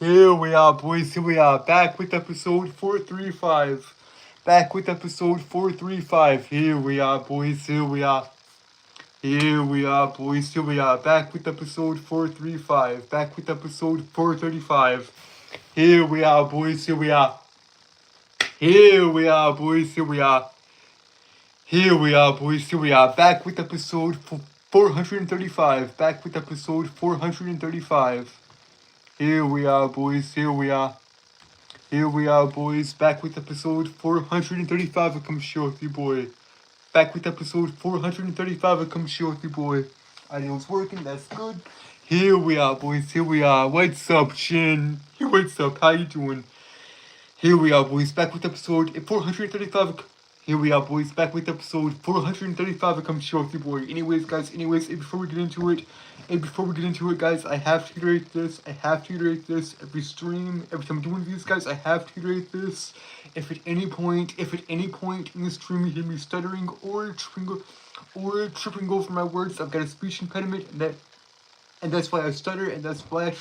Here we are, boys. Here we are, back with episode 435. Back with episode 435. Here we are, boys. Here we are. Here we are, boys. Here we are, back with episode 435. Back with episode 435. Here we are, boys. Here we are. Here we are, boys. Here we are. Here we are, boys. Here we are, back with episode 435. Back with episode 435. Here we are, boys. Here we are. Here we are, boys. Back with episode 435 of Come Share With You, boy. Back with episode 435 of Come Share With You, boy. I know it's working. That's good. Here we are, boys. Here we are. What's up, Shin? What's up? How you doing? Here we are, boys. Back with episode 435. Here we are, boys. Back with episode 435 of Come Share With You, boy. Anyways, guys. Before we get into it, guys, I have to iterate this. Every stream, every time I'm doing these, guys, I have to iterate this. If at any point in the stream you hear me stuttering or tripping over my words, I've got a speech impediment, and that's why I stutter, and that's why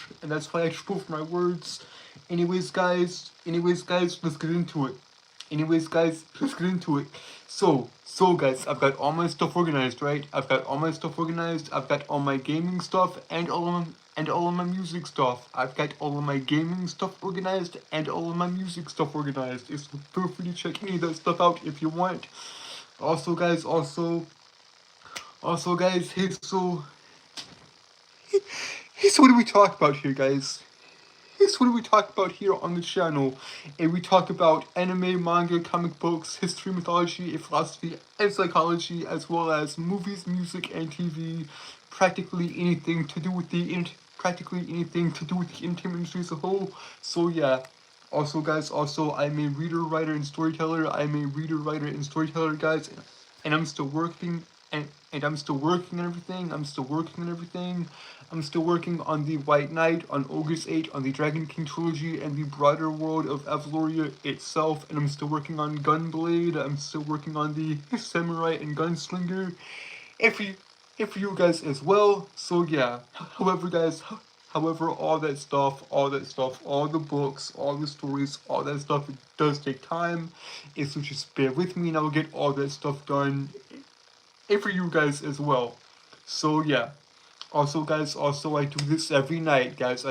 I trip over my words. Anyways, guys, let's get into it. So, guys, I've got all my stuff organized, right? I've got all my gaming stuff and all of my music stuff. I've got all of my gaming stuff organized and all of my music stuff organized. So feel free to check any of that stuff out if you want. Also, guys, hey, so what do we talk about here, guys? What do we talk about here on the channel? And we talk about anime, manga, comic books, history, mythology, philosophy, and psychology, as well as movies, music, and TV. Practically anything to do with the entertainment industry as a whole. So yeah. Also, guys, I'm a reader, writer, and storyteller. Guys, and I'm still working. And I'm still working on everything. I'm still working on the White Knight, on Ogre's 8, on the Dragon King trilogy, and the broader world of Avaloria itself. And I'm still working on Gunblade. I'm still working on the Samurai and Gunslinger. And for you guys as well. So yeah. However, guys. All that stuff, all the books, all the stories, all that stuff, it does take time. So just bear with me, and I will get all that stuff done. And for you guys as well. So yeah. Also, guys, I do this every night, guys.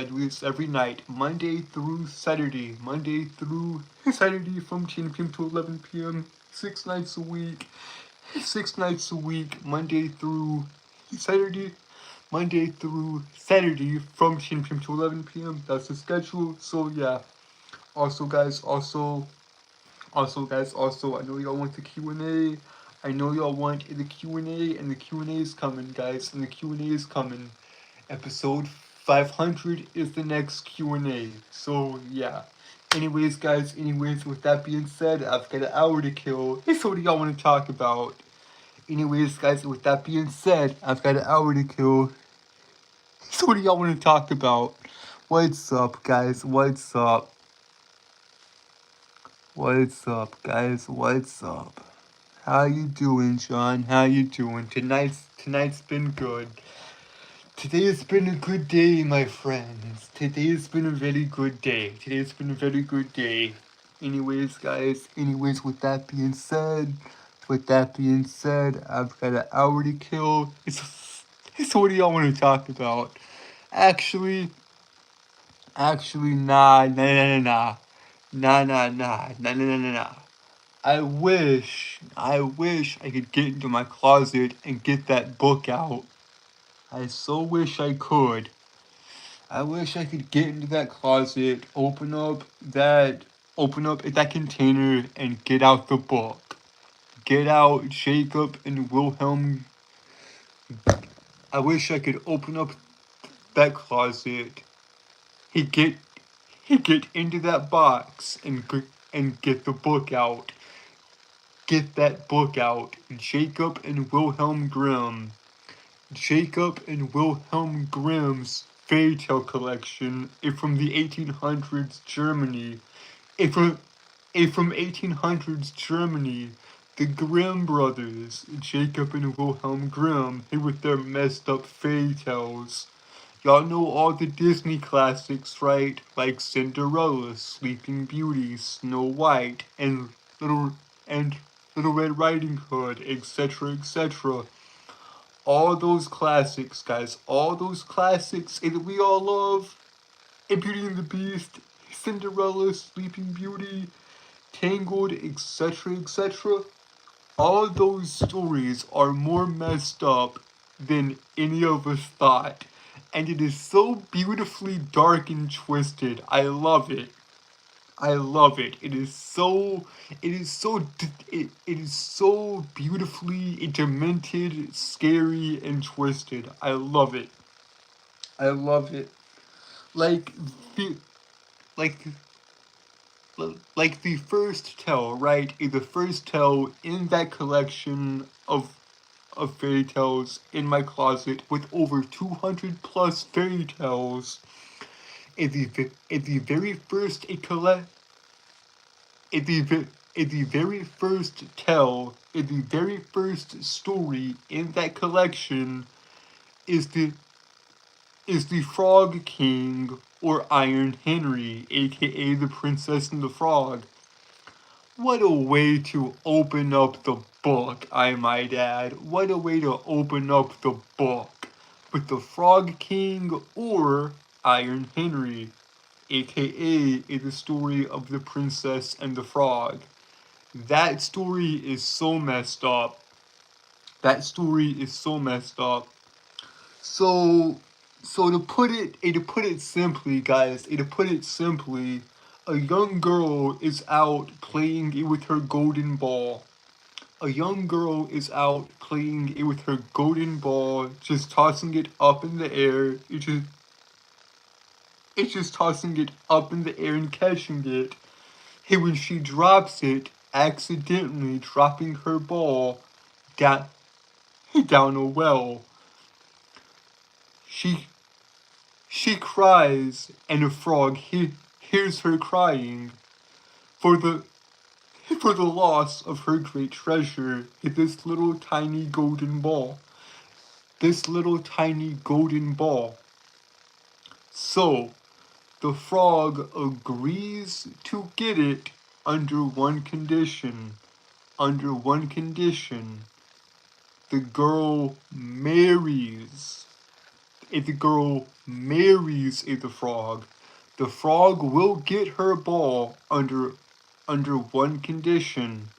Monday through Saturday. From 10 p.m. to 11 p.m. 6 nights a week. Monday through Saturday. From 10 p.m. to 11 p.m. That's the schedule. So yeah. Also, guys, I know y'all want the Q&A. And the Q&A is coming, guys, Episode 500 is the next Q&A. So, yeah. Anyways, guys, with that being said, I've got an hour to kill. So what do y'all want to talk about? Anyways, guys, with that being said, I've got an hour to kill. So what do y'all want to talk about? What's up, guys? What's up, guys? What's up? How you doing, John? How you doing? Tonight's been good. Today has been a good day, my friends. Today has been a very good day. Anyways, guys. With that being said, I've got an hour to kill. So what do y'all want to talk about? Actually, nah. I wish I could get into my closet and get that book out. I so wish I could. I wish I could get into that closet, open up that container, and get out the book. Get out Jacob and Wilhelm. I wish I could open up that closet. He get into that box and get the book out. Get that book out. Jacob and Wilhelm Grimm's fairy tale collection from the 1800s Germany. From 1800s Germany, the Grimm brothers, Jacob and Wilhelm Grimm, with their messed up fairy tales. Y'all know all the Disney classics, right? Like Cinderella, Sleeping Beauty, Snow White, and Little and Little Red Riding Hood, etc., etc. All those classics, guys. All those classics that we all love. And Beauty and the Beast, Cinderella, Sleeping Beauty, Tangled, etc., etc. All those stories are more messed up than any of us thought. And it is so beautifully dark and twisted. I love it. I love it. It is so beautifully demented, scary, and twisted. I love it. I love it. Like the like like the first tale, right? The first tale in that collection of fairy tales in my closet with over 200 plus fairy tales. In the very first in the in the very first tale, in the very first story in that collection is the Frog King, or Iron Henry, aka the Princess and the Frog. What a way to open up the book, I might add. What a way to open up the book. With the Frog King or Iron Henry, aka the story of the Princess and the Frog. That story is so messed up. That story is so messed up. So to put it simply, guys, to put it simply, a young girl is out playing with her golden ball. A young girl is out playing with her golden ball, just tossing it up in the air. It's just tossing it up in the air and catching it. And when she drops it, accidentally dropping her ball down, down a well, she she cries, and a frog hears her crying for the loss of her great treasure, this little tiny golden ball. This little tiny golden ball. So the frog agrees to get it under one condition. Under one condition. The girl marries. If the girl marries the frog will get her ball under one condition.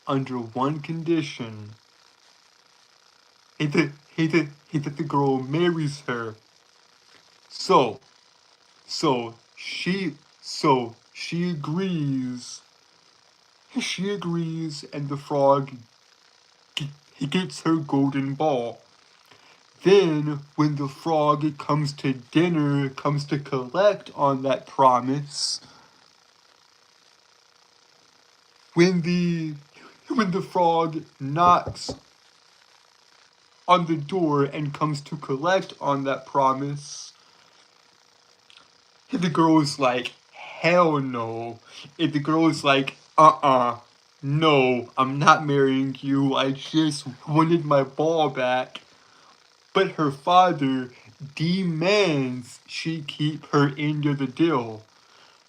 Under one condition. If the girl marries her. So she agrees. She agrees, and the frog he gets her golden ball. Then, when the frog comes to dinner, comes to collect on that promise, when the frog knocks on the door and comes to collect on that promise, the girl is like, hell no. And the girl is like, no, I'm not marrying you. I just wanted my ball back. But her father demands she keep her end of the deal.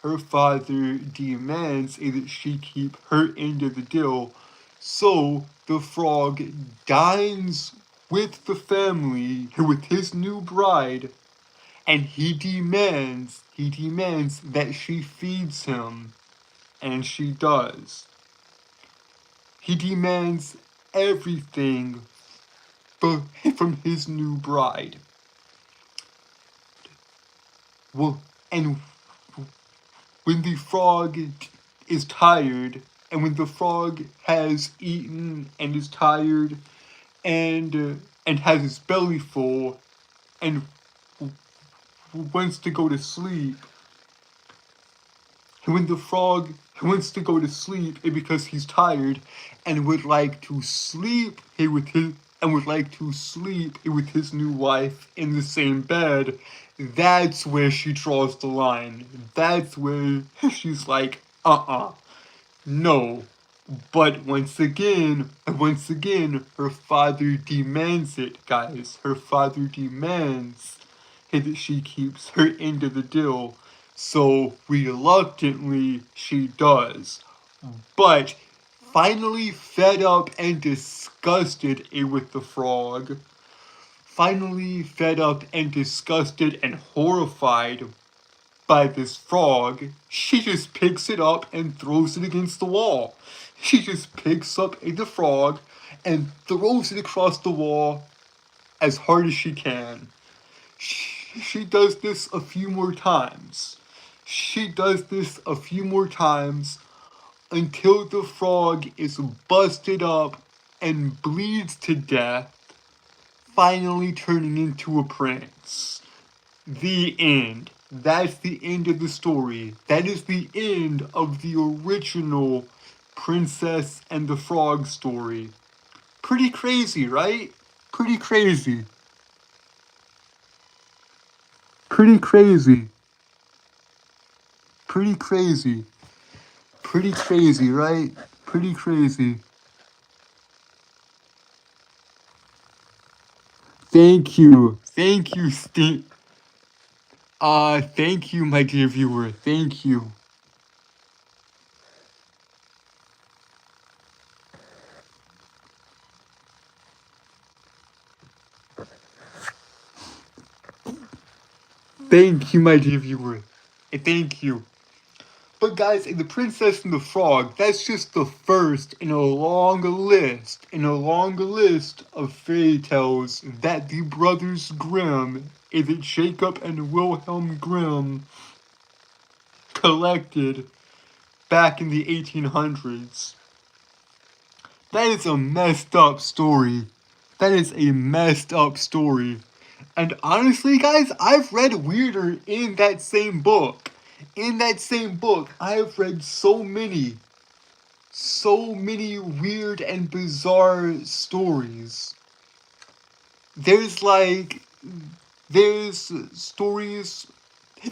Her father demands that she keep her end of the deal. So the frog dines with the family, with his new bride, and he demands that she feeds him, and she does. He demands everything from his new bride. Well, and when the frog is tired, and when the frog has eaten and is tired, and has his belly full, and wants to go to sleep, and when the frog wants to go to sleep because he's tired and would like to sleep with his new wife in the same bed, that's where she draws the line. That's where she's like, no. But once again, her father demands it, guys. Her father demands that she keeps her end of the deal. So reluctantly she does. But finally fed up and disgusted with the frog, finally fed up and disgusted and horrified by this frog, she just picks it up and throws it against the wall. She just picks up the frog and throws it across the wall as hard as she can. She does this a few more times. She does this a few more times until the frog is busted up and bleeds to death, finally turning into a prince. The end. That's the end of the story. That is the end of the original Princess and the Frog story. Pretty crazy, right? Pretty crazy. Pretty crazy. Pretty crazy. Pretty crazy, right? Pretty crazy. Thank you. Thank you, thank you, my dear viewer. Thank you. Thank you, my dear viewer. Thank you. But guys, in The Princess and the Frog, that's just the first in a long list, of fairy tales that the Brothers Grimm, is it Jacob and Wilhelm Grimm, collected back in the 1800s. That is a messed up story. That is a messed up story. And honestly, guys, I've read weirder in that same book. In that same book, I have read so many weird and bizarre stories. There's there's stories,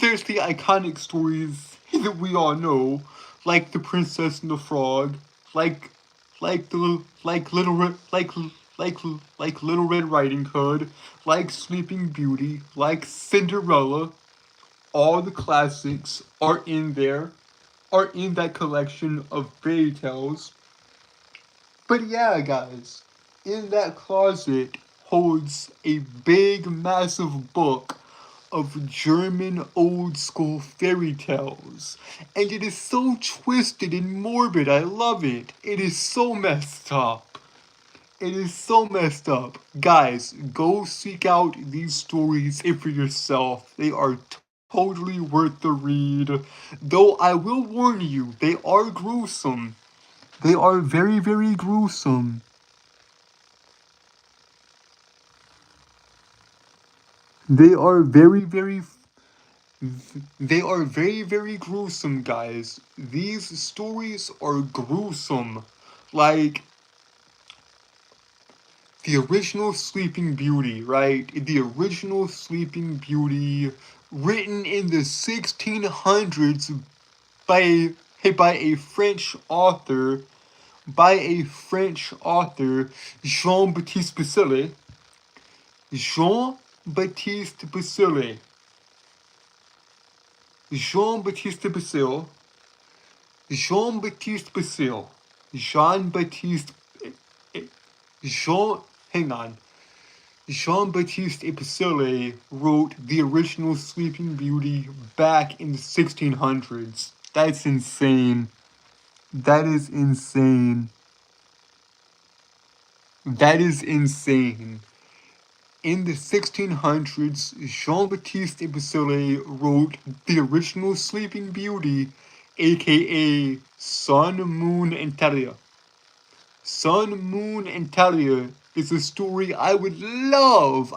there's the iconic stories that we all know, like The Princess and the Frog, like Little Red Riding Hood, like Sleeping Beauty, like Cinderella. All the classics are in there, are in that collection of fairy tales. But yeah, guys, in that closet holds a big, massive book of German old school fairy tales. And it is so twisted and morbid, I love it. It is so messed up. It is so messed up. Guys, go seek out these stories for yourself. They are totally worth the read. Though I will warn you, they are gruesome. They are very, very gruesome. They are very, very. They are very, very gruesome, guys. These stories are gruesome. Like the original Sleeping Beauty, right? The original Sleeping Beauty, written in the 1600s by a French author, Jean-Baptiste Basile. Jean-Baptiste Basile. Jean-Baptiste Basile. Jean-Baptiste Basile. Jean-Baptiste. Jean. Hang on. Jean-Baptiste Basile wrote the original Sleeping Beauty back in the 1600s. That's insane. That is insane. That is insane. In the 1600s, Jean-Baptiste Basile wrote the original Sleeping Beauty, aka Sun, Moon, and Talia. Sun, Moon, and Talia is a story I would love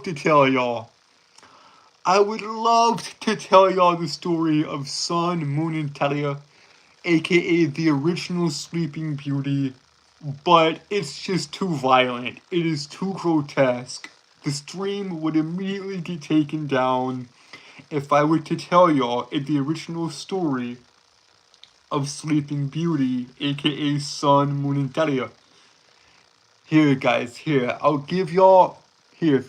to tell y'all. I would love to tell y'all the story of Sun, Moon, and Talia, aka the original Sleeping Beauty, but it's just too violent. It is too grotesque. The stream would immediately get taken down if I were to tell y'all the original story of Sleeping Beauty, aka Sun, Moon, and Talia. Here, guys, here. I'll give y'all. Here.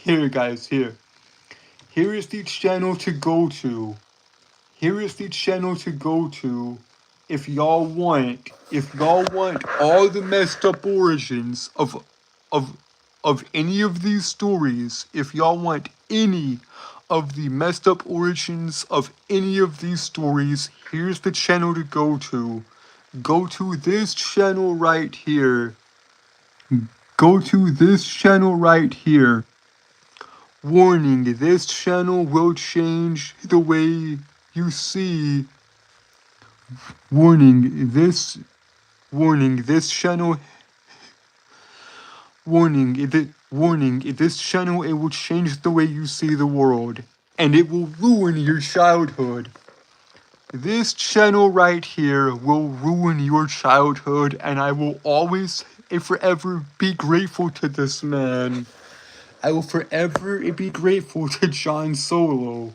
Here, guys, here. Here is the channel to go to. Here is the channel to go to if y'all want all the messed up origins of of any of these stories. If y'all want any of the messed up origins of any of these stories, here's the channel to go to. Go to this channel right here. Go to this channel right here. Warning, this channel will change the way you see. Warning, this channel this channel, it will change the way you see the world, and it will ruin your childhood. This channel right here will ruin your childhood, and I will always and forever be grateful to this man. I will forever be grateful to John Solo.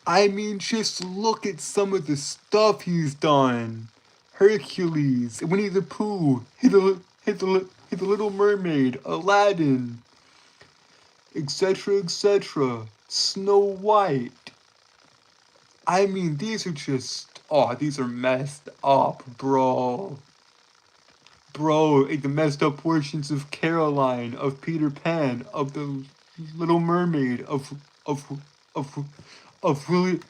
I mean, just look at some of the stuff he's done. Hercules, Winnie the Pooh, the Little Mermaid, Aladdin, etc., etc., Snow White. I mean, these are messed up, bro. Bro, the messed up portions of Caroline, of Peter Pan, of the Little Mermaid, of of of Willy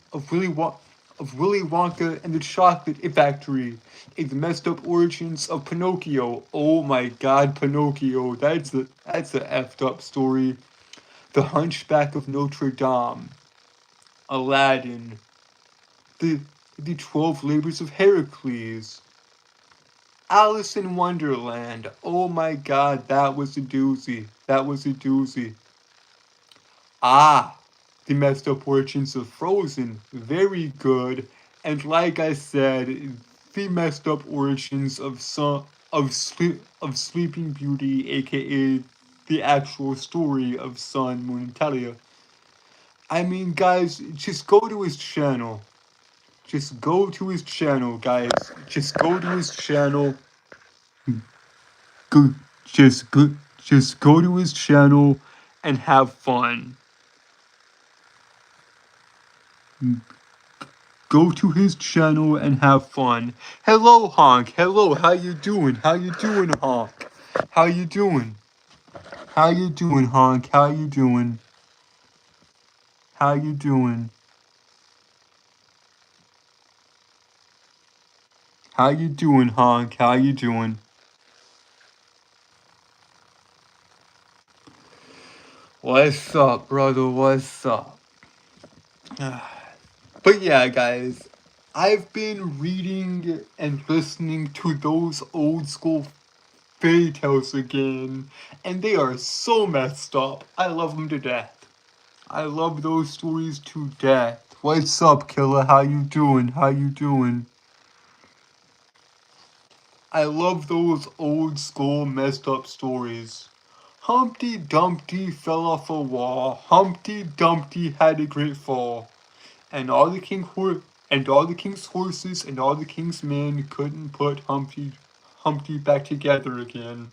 Wonka and the Chocolate Factory, the messed up origins of Pinocchio. Oh my God, Pinocchio, that's a effed up story. The Hunchback of Notre Dame, Aladdin, the 12 Labors of Heracles, Alice in Wonderland. Oh my God, that was a doozy. That was a doozy. Ah, the messed up origins of Frozen. Very good. And like I said, the messed up origins of Sleeping Beauty, aka the actual story of Sun, Moon, and Talia. I mean, guys, just go to his channel. Just go to his channel, guys. Just go to his channel. Go, just go to his channel and have fun. Go to his channel and have fun. Hello, Honk. Hello, how you doing? How you doing, Honk? How you doing? How you doing, Honk? How you doing? How you doing? How you doing, Honk? How you doing? What's up, brother? What's up? But yeah, guys, I've been reading and listening to those old school fairy tales again, and they are so messed up. I love them to death. I love those stories to death. What's up, killer? How you doing? How you doing? I love those old school messed up stories. Humpty Dumpty fell off a wall. Humpty Dumpty had a great fall. And all the king's horses and all the king's men couldn't put Humpty back together again.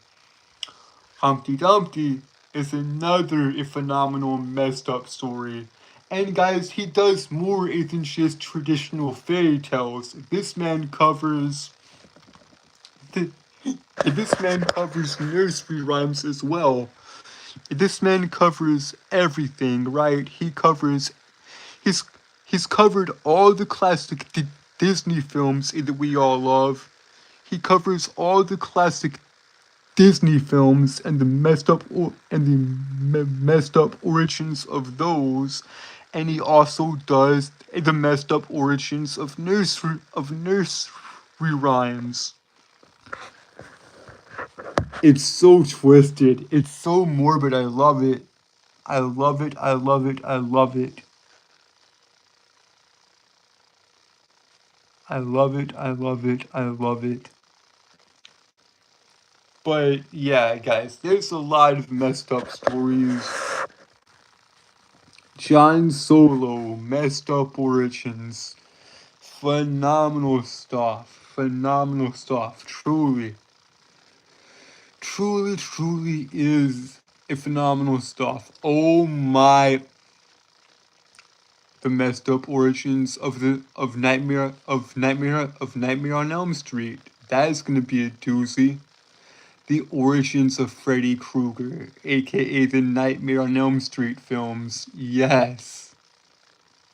Humpty Dumpty is another phenomenal messed up story. And guys, he does more than just traditional fairy tales. This man covers nursery rhymes as well. This man covers everything, right? He's he's covered all the classic Disney films that we all love. He covers all the classic Disney films and the messed up origins of those, and he also does the messed up origins of nursery rhymes. It's so twisted. It's so morbid. I love it. I love it. I love it. I love it. I love it. I love it. I love it. But yeah, guys, there's a lot of messed up stories. John Solo, messed up origins. Phenomenal stuff. Phenomenal stuff. Truly. Truly, truly is It's phenomenal stuff. Oh my, the messed up origins of Nightmare on Elm Street. That is gonna be a doozy. The origins of Freddy Krueger, aka the Nightmare on Elm Street films. Yes.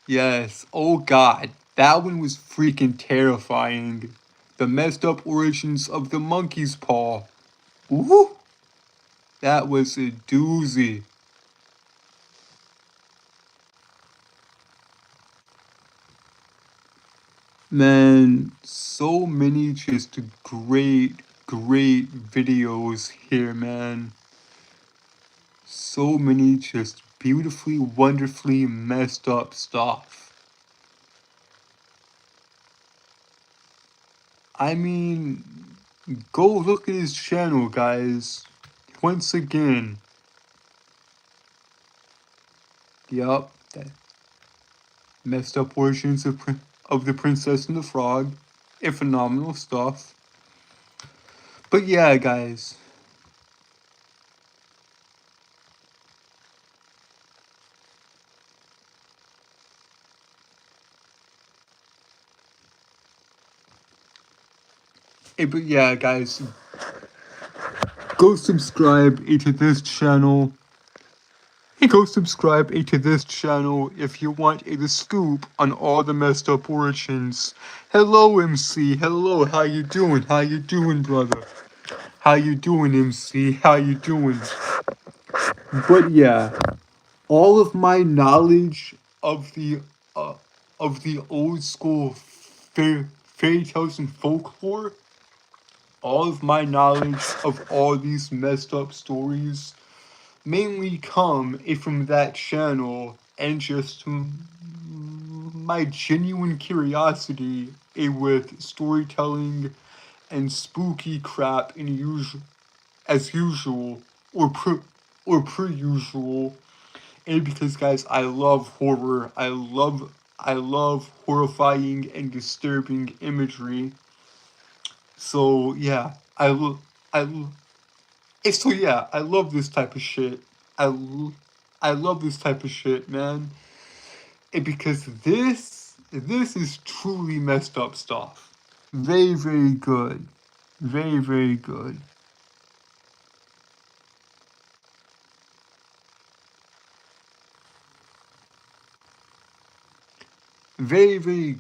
Yes. Oh god. That one was freaking terrifying. The messed up origins of the monkey's paw. Woo! That was a doozy. Man, so many just great videos here, man. So many just beautifully, wonderfully messed up stuff. I mean, go look at his channel, guys. Once again. Yup, that messed up versions of The Princess and the Frog. And phenomenal stuff. But yeah, guys. But yeah, guys. Go subscribe to this channel. Go subscribe to this channel if you want the scoop on all the messed up origins. Hello, MC. Hello, how you doing? How you doing, brother? How you doing, MC? How you doing? But yeah, all of my knowledge of the old school fairy tales and folklore, all of my knowledge of all these messed up stories mainly come from that channel and just my genuine curiosity with storytelling and spooky crap as usual or per usual. And because guys, I love horror. I love horrifying and disturbing imagery. So yeah, I so yeah, I love this type of shit. I love this type of shit, man. Because this is truly messed up stuff. Very, very good. Very, very good. Very, very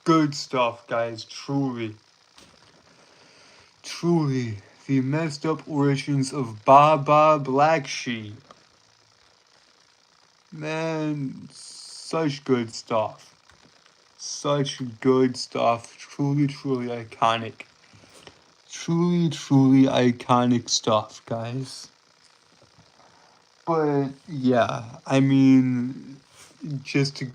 good stuff, guys. Truly. Truly. The messed up origins of Baba Black Sheep. Man, such good stuff. Such good stuff. Truly, truly iconic. Truly, truly iconic stuff, guys. But yeah, I mean, just to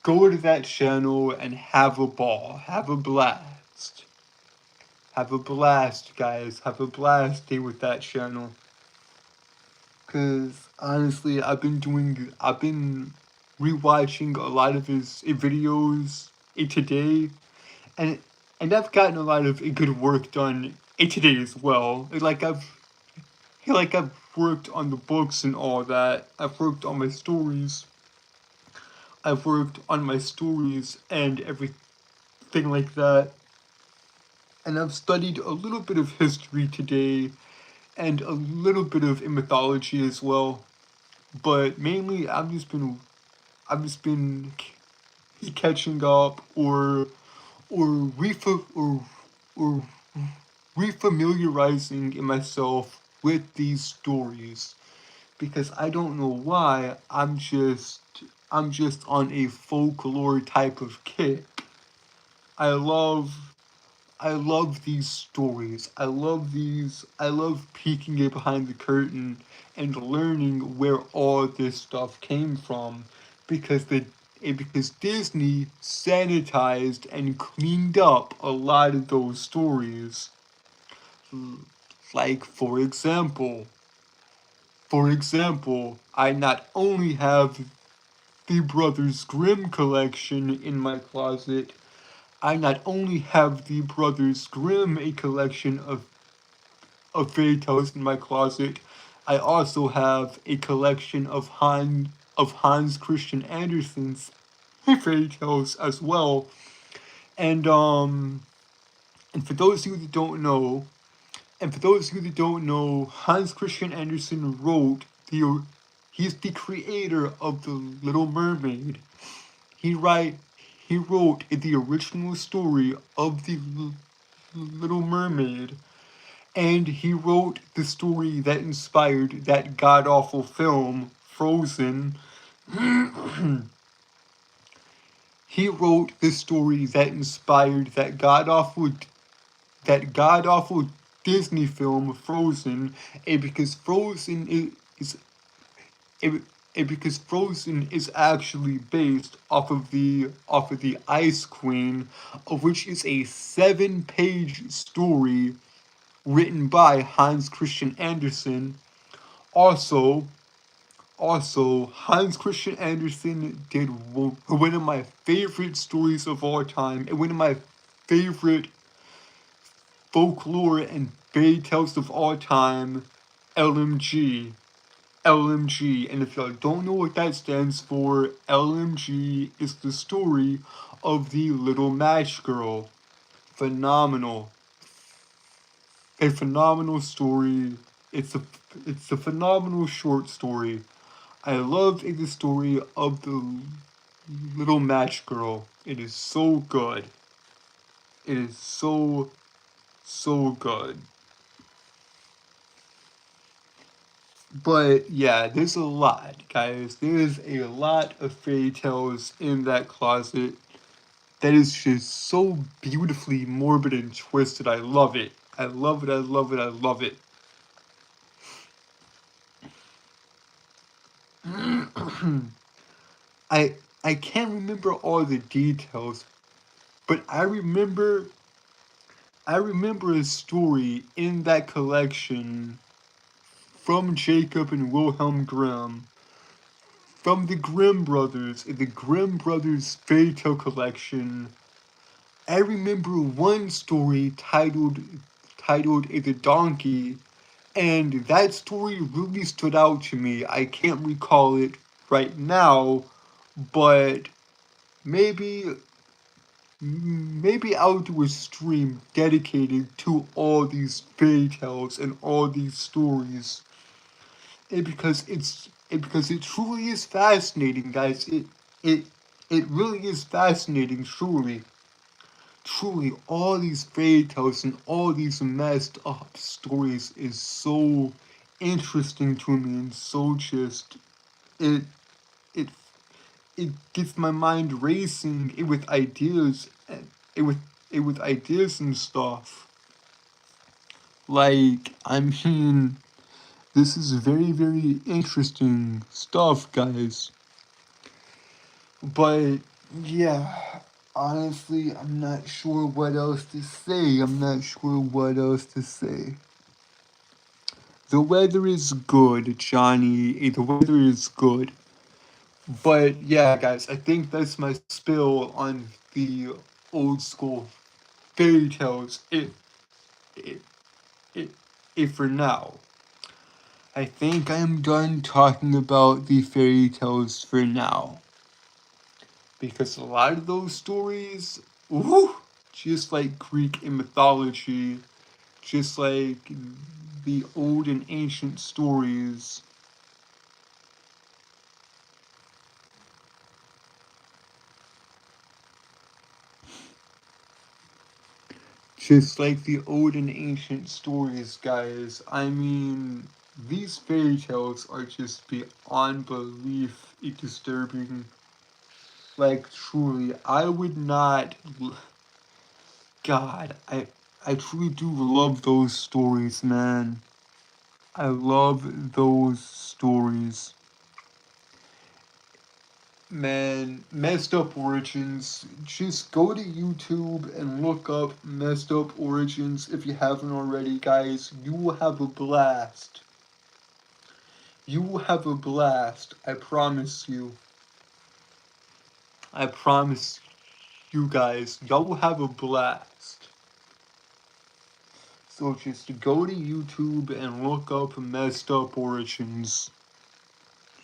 go to that channel and have a ball, have a blast. Have a blast, guys. Have a blast day with that channel. Cause honestly, I've been rewatching a lot of his videos today, and I've gotten a lot of good work done today as well. I've worked on the books and all that. I've worked on my stories. I've worked on my stories and everything like that. And I've studied a little bit of history today and a little bit of mythology as well. But mainly I've just been catching up or or refamiliarizing myself with these stories because I don't know why I'm just on a folklore type of kick. I love I love these stories. I love peeking it behind the curtain and learning where all this stuff came from because because Disney sanitized and cleaned up a lot of those stories. Like for example, I not only have the Brothers Grimm collection in my closet, I not only have the Brothers Grimm a collection of fairy tales in my closet, I also have a collection of Hans Christian Andersen's fairy tales as well. And and for those of you that don't know, Hans Christian Andersen wrote the he's the creator of the Little Mermaid. He write he wrote the original story of the Little Mermaid, and he wrote the story that inspired that god awful film Frozen. He wrote the story that inspired that god awful Disney film Frozen, and because Frozen is actually based off of the Ice Queen, of which is a 7-page story written by Hans Christian Andersen. Also, Hans Christian Andersen did one of my favorite stories of all time, and one of my favorite folklore and fairy tales of all time, LMG. LMG, and if y'all don't know what that stands for, LMG is the story of the Little Match Girl. Phenomenal. A phenomenal story. It's a phenomenal short story. I love the story of the Little Match Girl. It is so good. It is so good. But yeah, there's a lot, guys. There's a lot of fairy tales in that closet that is just so beautifully morbid and twisted. I love it. I love it. I love it. I love it. I can't remember all the details, but I remember a story in that collection from Jacob and Wilhelm Grimm, from the Grimm brothers, in the Grimm brothers fairy tale collection. I remember one story titled The Donkey, and that story really stood out to me. I can't recall it right now, but maybe maybe I'll do a stream dedicated to all these fairy tales and all these stories. And because it truly is fascinating, guys. It it really is fascinating, truly. Truly, all these fairy tales and all these messed up stories is so interesting to me, and so just it it it gets my mind racing it with ideas and it with ideas and stuff. Like, I mean, this is very, very interesting stuff, guys. But yeah, honestly, I'm not sure what else to say. I'm not sure what else to say. The weather is good, Johnny. The weather is good. But yeah, guys, I think that's my spill on the old school fairy tales. It, it, it for now. I think I'm done talking about the fairy tales for now. Because a lot of those stories, ooh, just like Greek and mythology, just like the old and ancient stories, just like the old and ancient stories, guys. I mean, these fairy tales are just beyond belief disturbing. Like, truly, I would not. God, I truly do love those stories, man. I love those stories. Man, Messed Up Origins. Just go to YouTube and look up Messed Up Origins if you haven't already, guys. You will have a blast. You will have a blast. I promise you. I promise you guys. Y'all will have a blast. So just go to YouTube and look up messed up origins.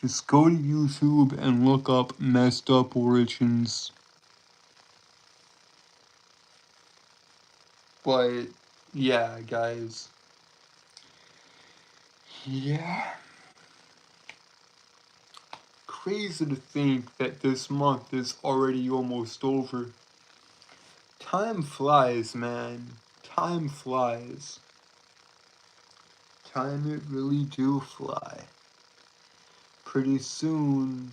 Just go to YouTube and look up messed up origins. But yeah, guys. Yeah. Crazy to think that this month is already almost over. Time flies, man. Time flies. Time it really do fly. Pretty soon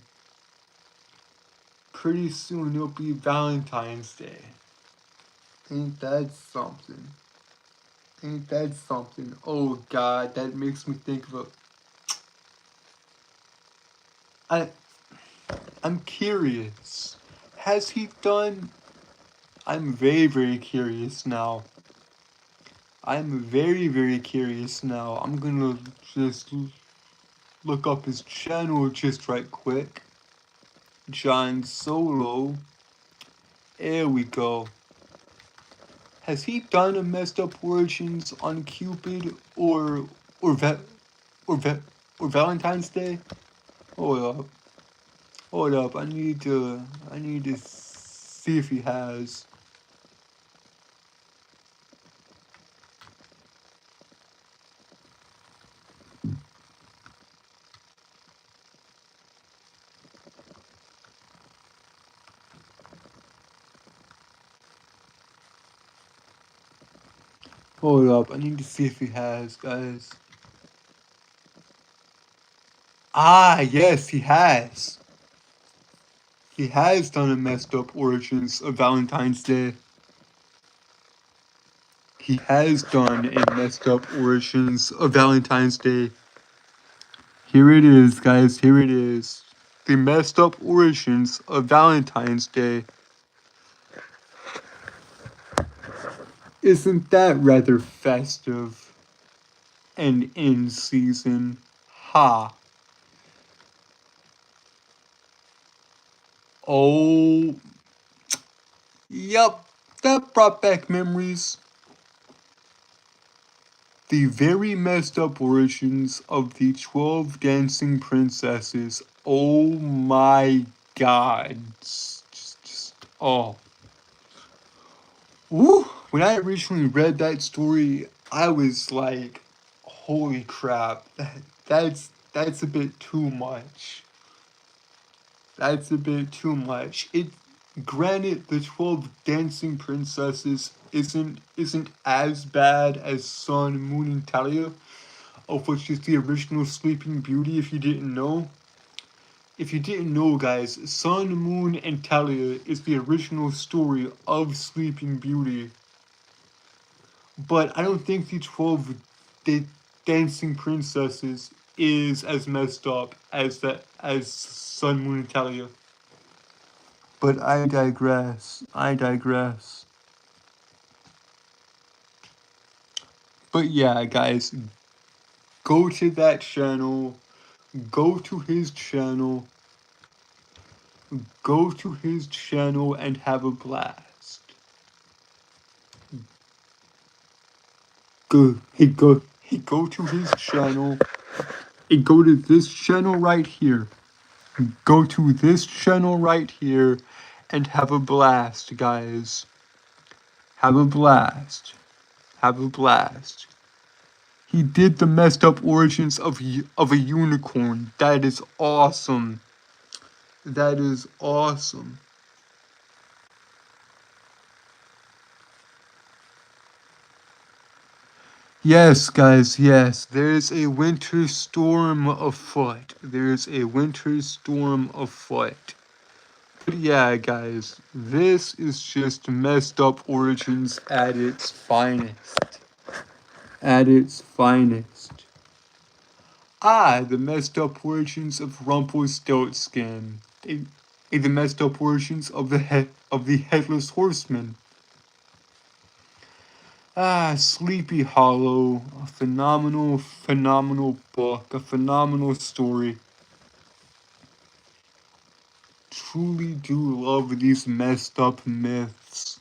it'll be Valentine's Day. Ain't that something? Ain't that something? Oh God, that makes me think of I I'm curious. Has he done? I'm very, very curious now. I'm very, very curious now. I'm gonna just look up his channel just right quick. John Solo. There we go. Has he done a messed up origins on Cupid or Va- or Va- or Valentine's Day? Hold up. Hold up. I need to see if he has. Hold up. I need to see if he has, guys. Ah, yes, he has. He has done a messed up origins of Valentine's Day. He has done a messed up origins of Valentine's Day. Here it is, guys. Here it is. The messed up origins of Valentine's Day. Isn't that rather festive and in season? Ha. Oh, yup. That brought back memories. The very messed up origins of the 12 dancing princesses. Oh my god. Oh. Woo. When I originally read that story, I was like, holy crap. That's a bit too much. That's a bit too much. It granted the 12 dancing princesses isn't as bad as Sun, Moon, and Talia, of which is the original Sleeping Beauty if you didn't know. If you didn't know, guys, Sun, Moon, and Talia is the original story of Sleeping Beauty. But I don't think the 12 dancing princesses is as messed up as Sun, Moon, and Talia. But I digress. I digress. But yeah, guys, go to that channel. Go to his channel. Go to his channel and have a blast. Go to his channel. And go to this channel right here. Go to this channel right here and have a blast, guys. Have a blast. Have a blast. He did the messed up origins of a unicorn. That is awesome. That is awesome. Yes, guys, yes. There's a winter storm afoot. There's a winter storm afoot. But yeah, guys, this is just messed up origins at its finest. At its finest. Ah, the messed up origins of Rumpelstiltskin. The messed up origins of the headless horseman. Ah, Sleepy Hollow, a phenomenal, phenomenal book, a phenomenal story. Truly do love these messed up myths.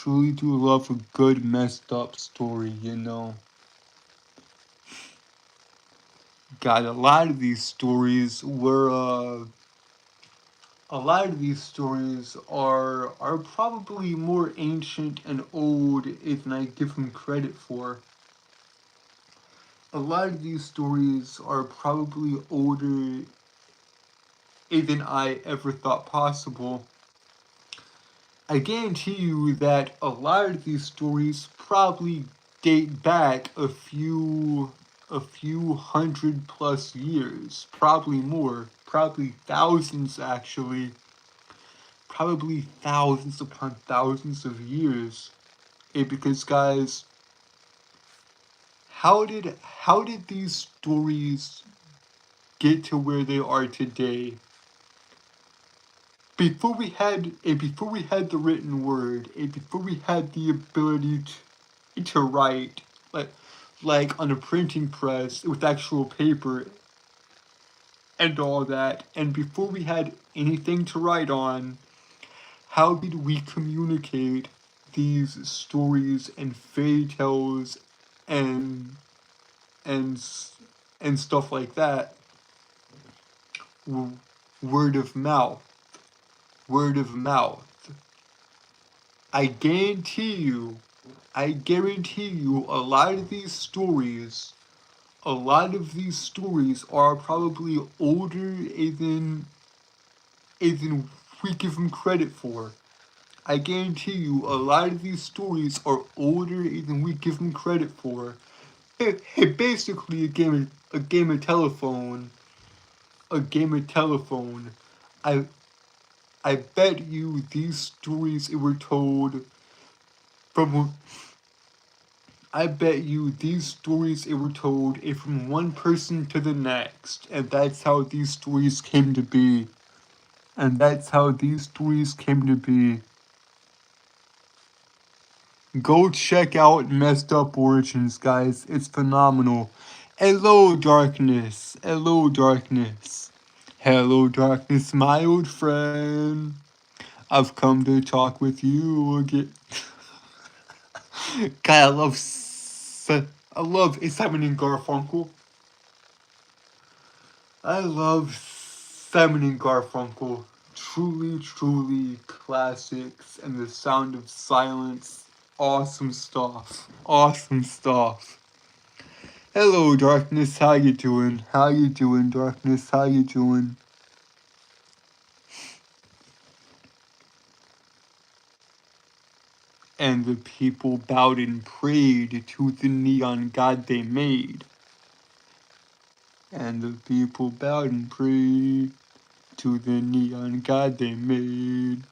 truly do love a good messed up story, you know. God, a lot of these stories are probably more ancient and old than I give them credit for. A lot of these stories are probably older than I ever thought possible. I guarantee you that a lot of these stories probably date back a few hundred plus years, probably more, probably thousands actually, probably thousands upon thousands of years. Because guys, how did these stories get to where they are today? Before we had the written word, and before we had the ability to write like on a printing press with actual paper and all that, and before we had anything to write on, how did we communicate these stories and fairy tales and and and stuff like that? Word of mouth, word of mouth. I guarantee you, a lot of these stories, are probably older than we give them credit for. I guarantee you, a lot of these stories are older than we give them credit for. Basically, a game of telephone, a game of telephone. I I bet you these stories were told from. I bet you these stories were told from one person to the next, and that's how these stories came to be. And that's how these stories came to be. Go check out Messed Up Origins, guys. It's phenomenal. Hello, darkness. Hello, darkness. Hello, darkness, my old friend. I've come to talk with you again. God, I love Simon and Garfunkel. I love Simon and Garfunkel. Truly, truly classics and the sound of silence. Awesome stuff. Awesome stuff. Hello, darkness. How you doing? How you doing, darkness? How you doing? And the people bowed and prayed to the neon god they made. And the people bowed and prayed to the neon god they made.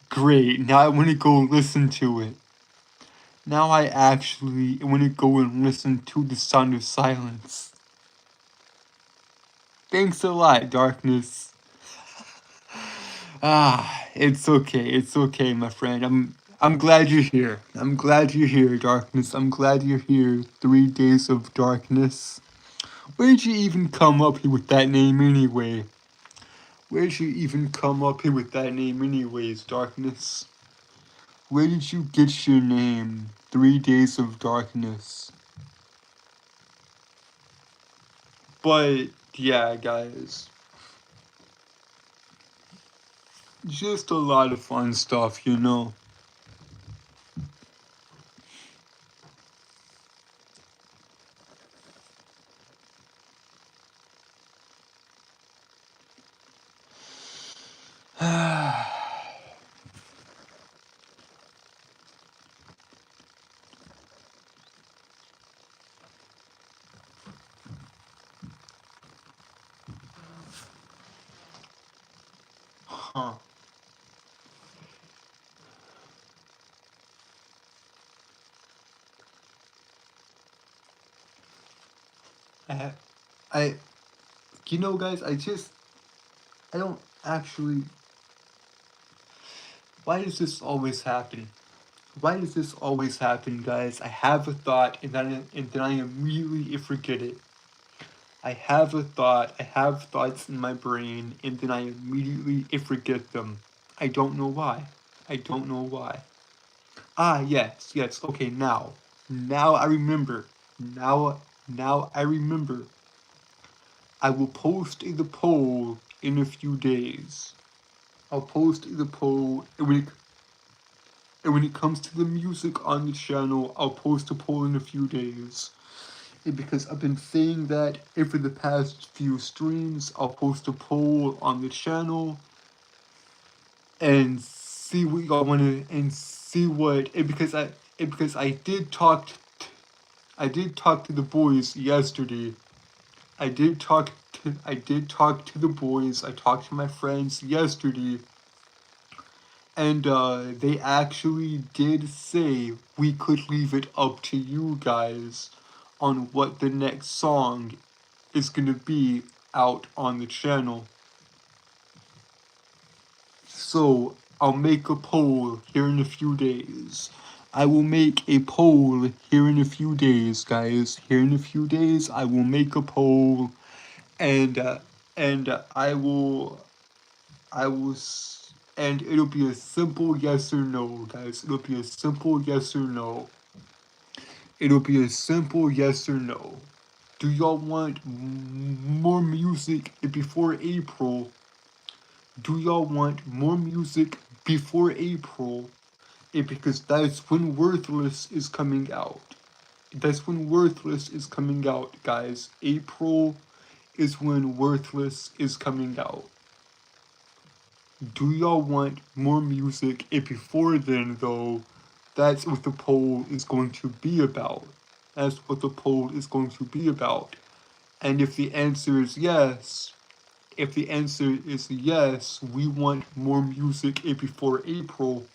Great, now I want to go listen to it. Now I actually want to go and listen to the sound of silence. Thanks a lot, darkness. It's okay, my friend. I'm glad you're here. I'm glad you're here, darkness. I'm glad you're here. 3 days of darkness. Where'd you even come up here with that name anyway? Where'd you even come up here with that name anyways, darkness? Where did you get your name? 3 days of darkness. But yeah, guys. Just a lot of fun stuff, you know. Huh. I, I, you know, guys, I don't actually. Why does this always happen? Why does this always happen, guys? I have a thought and then I immediately forget it. I have a thought, I have thoughts in my brain, and then I immediately forget them. I don't know why. I don't know why. Ah, yes, yes, okay, now. Now I remember. Now I remember. I will post the poll in a few days. I'll post the poll, and when it comes to the music on the channel, I'll post a poll in a few days. Because I've been saying that for the past few streams, I'll post a poll on the channel and see what y'all want to, and see what, and because I did talk to the boys yesterday. I did talk to the boys. I talked to my friends yesterday, and they actually did say we could leave it up to you guys on what the next song is gonna be out on the channel. So I'll make a poll here in a few days. I will make a poll here in a few days, guys. Here in a few days, I will make a poll, and I will, and it'll be a simple yes or no, guys. It'll be a simple yes or no. It'll be a simple yes or no. Do y'all want more music before April? Do y'all want more music before April? Because that's when Worthless is coming out. That's when Worthless is coming out, guys. April is when Worthless is coming out. Do y'all want more music before then, though? That's what the poll is going to be about. That's what the poll is going to be about. And if the answer is yes, we want more music before April,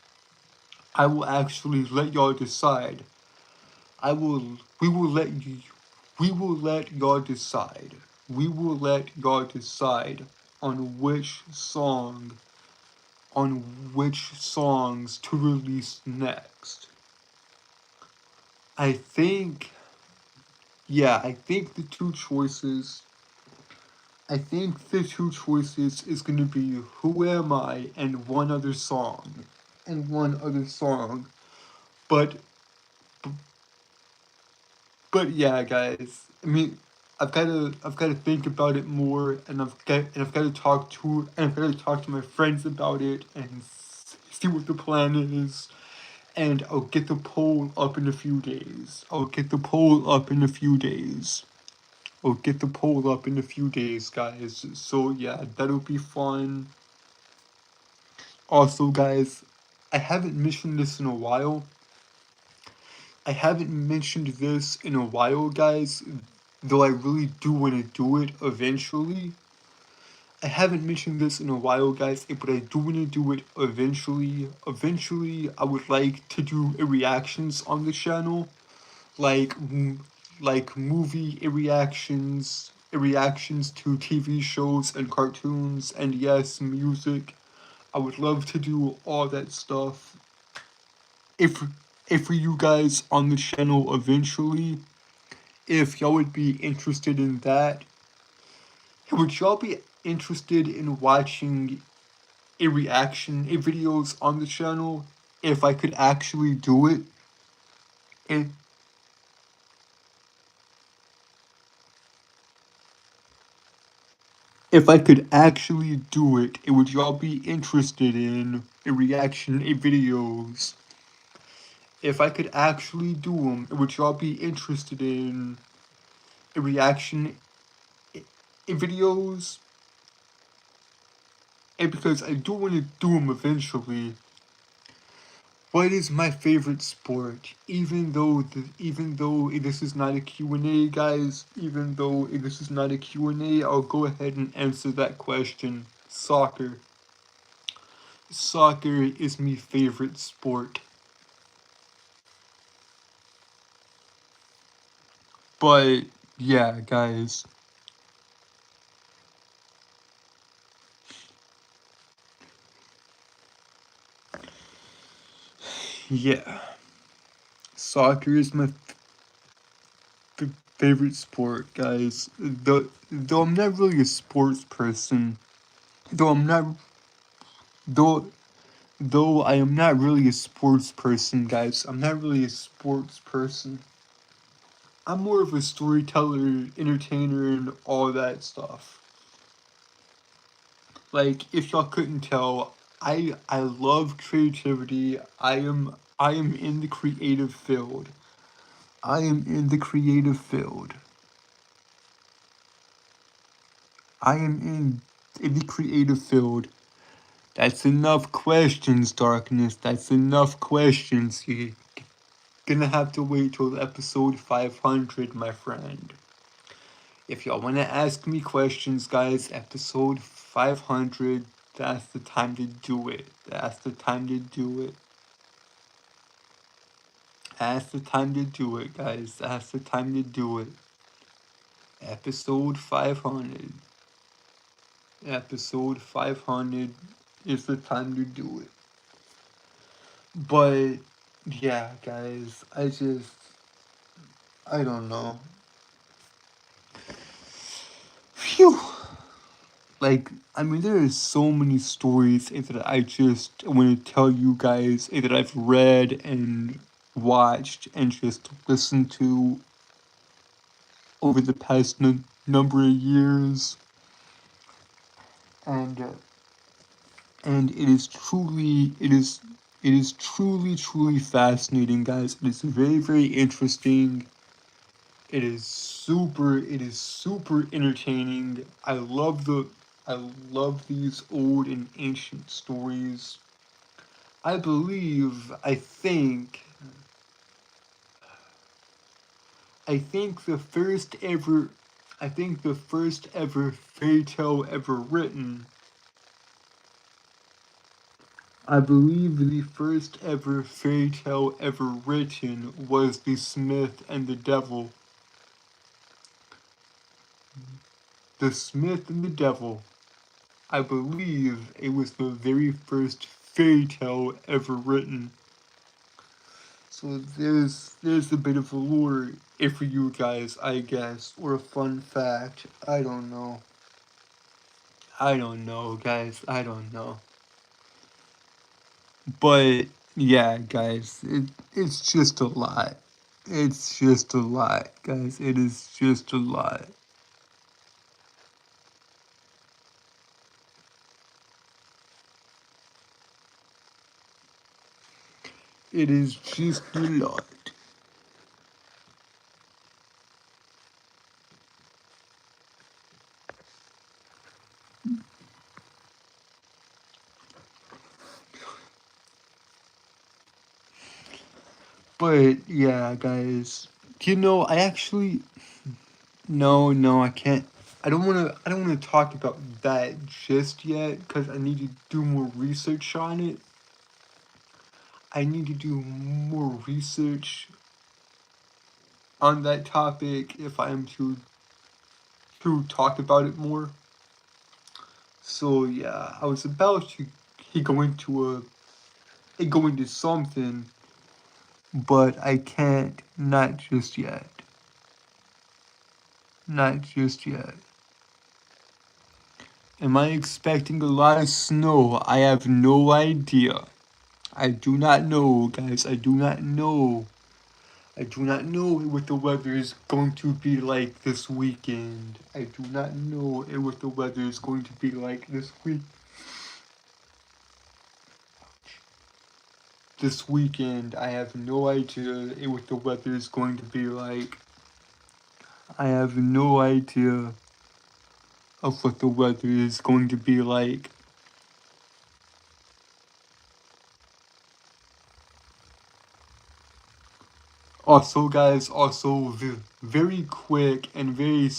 I will actually let y'all decide. We will let y'all decide. We will let y'all decide on which songs to release next. I think, yeah, I think the two choices is gonna be Who Am I and one other song. And one other song. But yeah, guys. I mean, I've gotta think about it more, and I've got to talk to my friends about it and see what the plan is. And I'll get the poll up in a few days. I'll get the poll up in a few days. I'll get the poll up in a few days, guys. So yeah, that'll be fun. Also, guys, I haven't mentioned this in a while. I haven't mentioned this in a while, guys, though I really do want to do it eventually. I haven't mentioned this in a while, guys, but I do want to do it eventually. Eventually, I would like to do reactions on the channel, like movie reactions to TV shows and cartoons, and yes, music. I would love to do all that stuff. If for you guys on the channel eventually, if y'all would be interested in that, would y'all be interested in watching videos on the channel if I could actually do it? And if I could actually do it, would y'all be interested in videos? If I could actually do them, would y'all be interested in reaction videos? And because I do want to do them eventually. What is my favorite sport? Even though this is not a Q&A, guys, even though this is not a Q&A, I'll go ahead and answer that question. Soccer. Soccer is my favorite sport. But yeah, guys. Yeah. Soccer is my favorite sport, guys. Though I'm not really a sports person, though I'm not though though I am not really a sports person, guys. I'm not really a sports person. I'm more of a storyteller, entertainer, and all that stuff. Like, if y'all couldn't tell, I love creativity. I am in the creative field. I am in the creative field. I am in the creative field. That's enough questions, Darkness. That's enough questions. You're gonna have to wait till episode 500, my friend. If y'all wanna ask me questions, guys, episode 500, that's the time to do it. That's the time to do it. That's the time to do it, guys. That's the time to do it. Episode 500. Episode 500 is the time to do it. But, yeah, guys, I don't know. Phew. Like, I mean, there are so many stories that I just want to tell you guys that I've read and watched and just listened to over the past number of years. And it is truly fascinating, guys. It is very interesting. It is super entertaining. I love these old and ancient stories. I believe, I think the first ever, I think the first ever fairy tale ever written, I believe the first ever fairy tale ever written was The Smith and the Devil. The Smith and the Devil. I believe it was the very first fairy tale ever written. So there's a bit of a lore for you guys, I guess, or a fun fact. I don't know. I don't know, guys. I don't know. But yeah, guys, it's just a lot. It's just a lot, guys. It is just a lot. It is just a lot. But yeah, guys. I actually no, I can't. I don't want to talk about that just yet cuz I need to do more research on it. I need to do more research on that topic if I am to talk about it more. So yeah, I was about to go into something, but I can't. Not just yet. Not just yet. Am I expecting a lot of snow? I have no idea. I do not know, guys. I do not know. I do not know what the weather is going to be like this weekend. I do not know what the weather is going to be like this week. This weekend, I have no idea what the weather is going to be like. I have no idea of what the weather is going to be like. Also, guys, very quick and very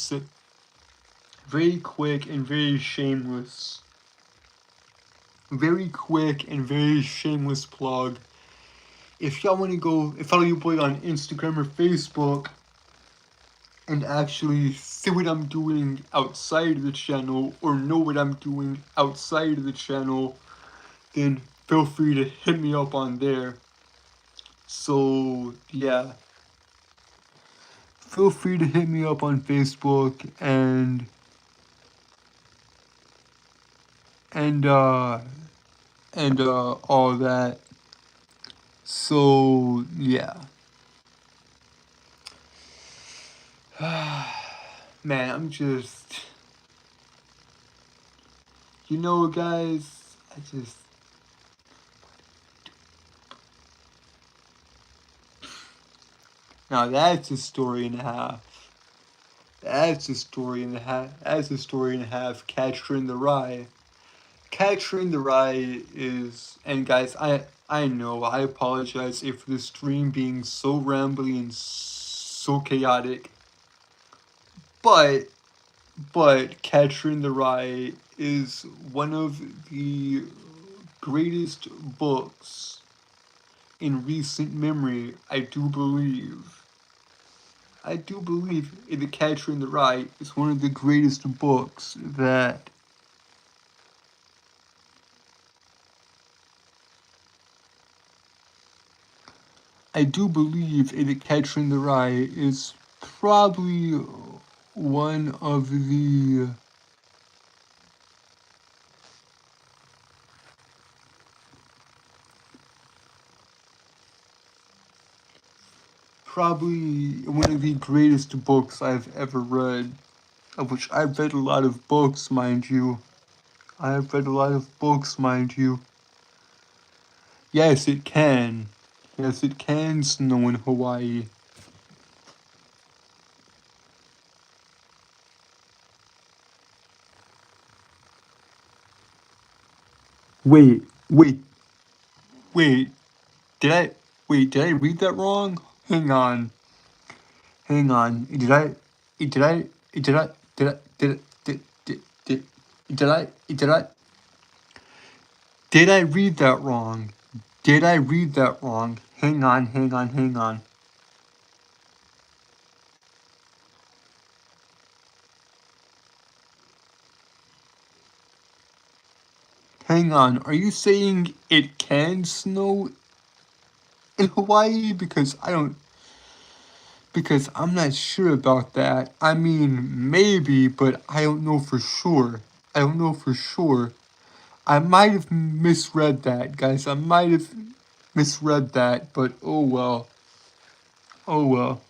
quick and very shameless. Very quick and very shameless plug. If y'all want to go follow your boy on Instagram or Facebook and actually see what I'm doing outside of the channel or know what I'm doing outside of the channel, then feel free to hit me up on there. So, yeah. feel free to hit me up on Facebook and uh and all that. So yeah. Man, I'm just, guys, now that's a story and a half. That's a story and a half. That's a story and a half. Catcher in the Rye. Catcher in the Rye is, and guys, I know, I apologize if the stream being so rambly and so chaotic, but Catcher in the Rye is one of the greatest books in recent memory, I do believe. I do believe The Catcher in the Rye is one of the greatest books that I do believe The Catcher in the Rye is probably one of the greatest books I've ever read. Of which I've read a lot of books, mind you. I have read a lot of books, mind you. Yes, it can. Yes, it can snow in Hawaii. Wait, wait, wait. Did I did I read that wrong? Hang on. Hang on. Did I did I did I did I read that wrong? Did I read that wrong? Hang on, hang on, hang on. Hang on. Are you saying it can snow in Hawaii? Because I'm not sure about that. I mean, maybe, but I don't know for sure. I don't know for sure. I might have misread that, guys. I might have misread that, but oh well. Oh well.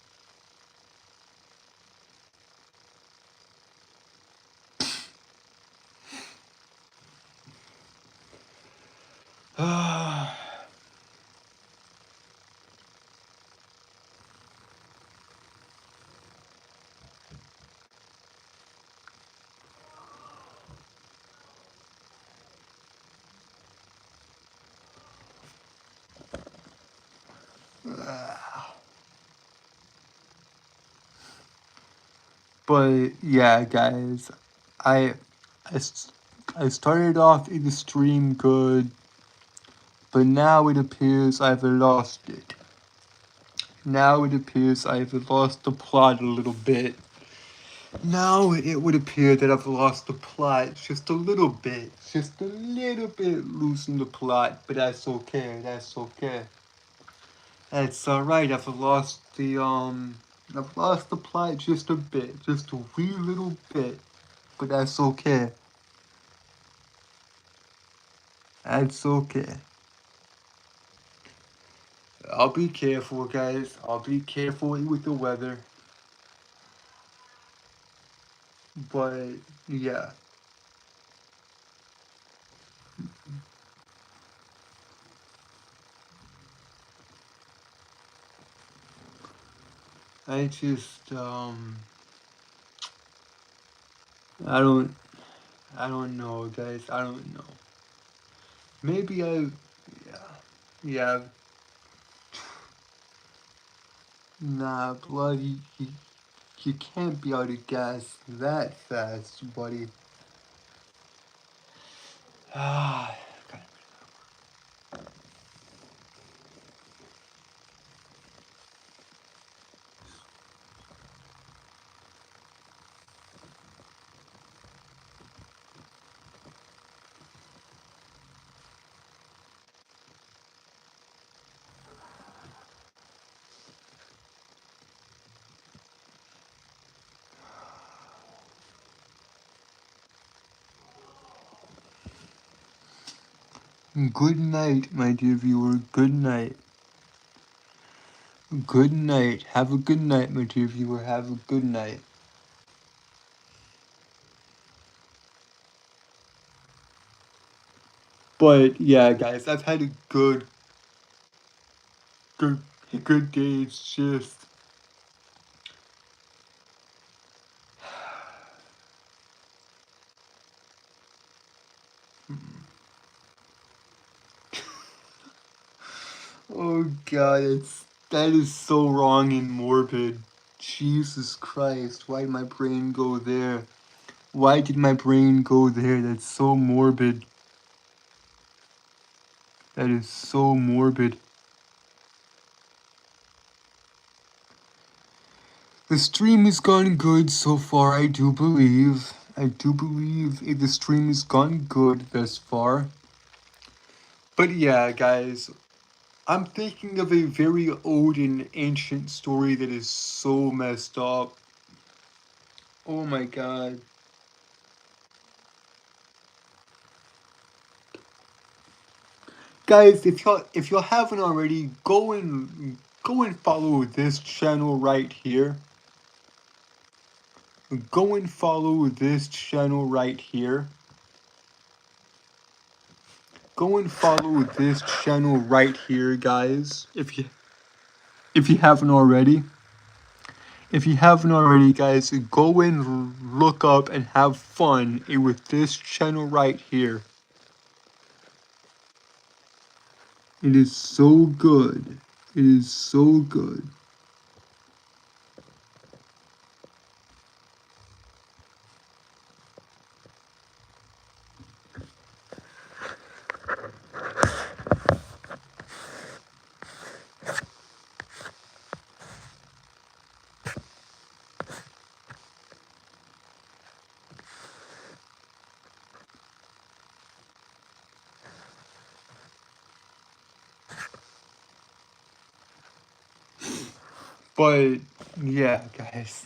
But yeah, guys, I, I, I started off in the stream good, but now it appears I've lost it. Now it appears I've lost the plot a little bit. Now it would appear that I've lost the plot just a little bit. Just a little bit losing the plot, but that's okay. That's okay. That's alright. I've lost the plot just a bit. Just a wee little bit. But that's okay. That's okay. I'll be careful, guys. I'll be careful with the weather. But yeah. I just I don't I don't know, guys. I don't know. Maybe I yeah. Yeah. Nah, blood, you can't be out of gas that fast, buddy. Ah, Good night, my dear viewer. Good night. Good night. Have a good night, my dear viewer. Have a good night. But yeah, guys, I've had a good, good day. It's just, oh god, that is so wrong and morbid. Jesus Christ, why did my brain go there? Why did my brain go there? That's so morbid. That is so morbid. The stream has gone good so far, I do believe. The stream has gone good thus far. But yeah, guys, I'm thinking of a very old and ancient story that is so messed up. Oh my god. Guys, if y'all haven't already, go and follow this channel right here. Go and follow this channel right here. Go and follow this channel right here, guys. If you haven't already. If you haven't already, guys, go and look up and have fun with this channel right here. It is so good. It is so good. But yeah, guys.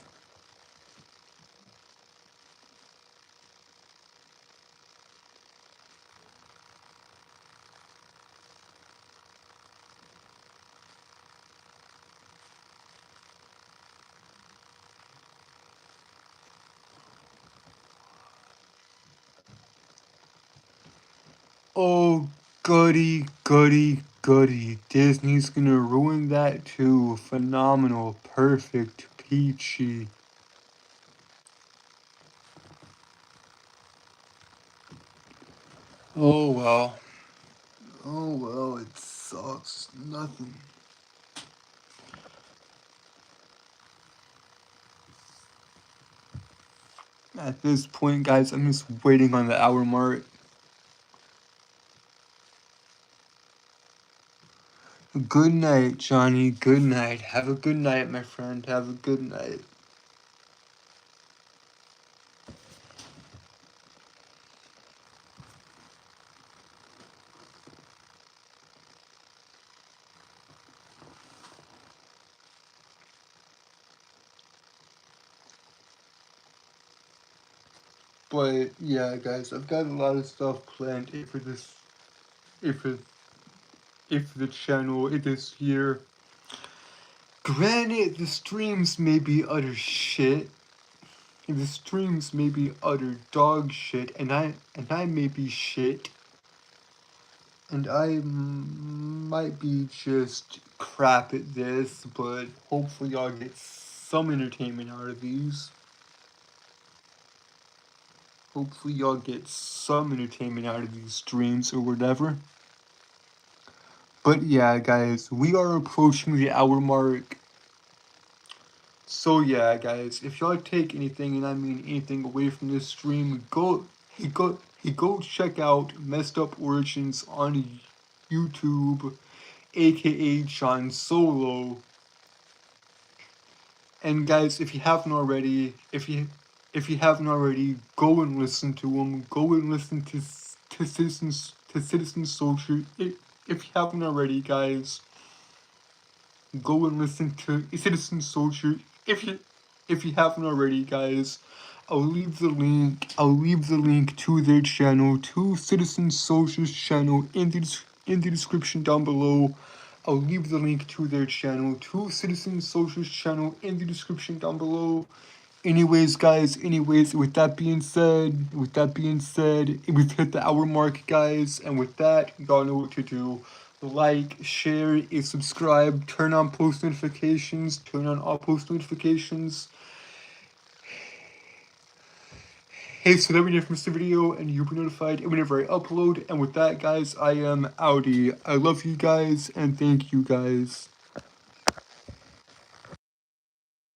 Oh, goody, goody, goody. Disney's gonna ruin that too. Phenomenal, perfect, peachy. Oh well. Oh well, it sucks. Nothing. At this point, guys, I'm just waiting on the hour mark. Good night, Johnny. Good night. Have a good night, my friend. Have a good night. But yeah, guys, I've got a lot of stuff planned for this, if it, if the channel this year. Granted, the streams may be utter shit. The streams may be utter dog shit, and I may be shit, and I might be just crap at this, but hopefully y'all get some entertainment out of these. Hopefully y'all get some entertainment out of these streams or whatever. But yeah, guys, we are approaching the hour mark. So yeah, guys, if y'all take anything, and I mean anything, away from this stream, go check out Messed Up Origins on YouTube, aka John Solo. And guys, if you haven't already, if you haven't already, go and listen to him. Go and listen to Citizen Soldier. If you haven't already, guys, go and listen to Citizen Soldier. If you haven't already, guys, I'll leave the link to their channel, to Citizen Soldier's channel in the description down below. I'll leave the link to their channel, to Citizen Soldier's channel in the description down below. Anyways, guys, with that being said, we've hit the hour mark, guys, and with that, y'all know what to do. Like, share, and subscribe, turn on post notifications, turn on all post notifications. Hey, so that we never miss a video, and you'll be notified whenever I upload. And with that, guys, I am outie. I love you guys, and thank you, guys.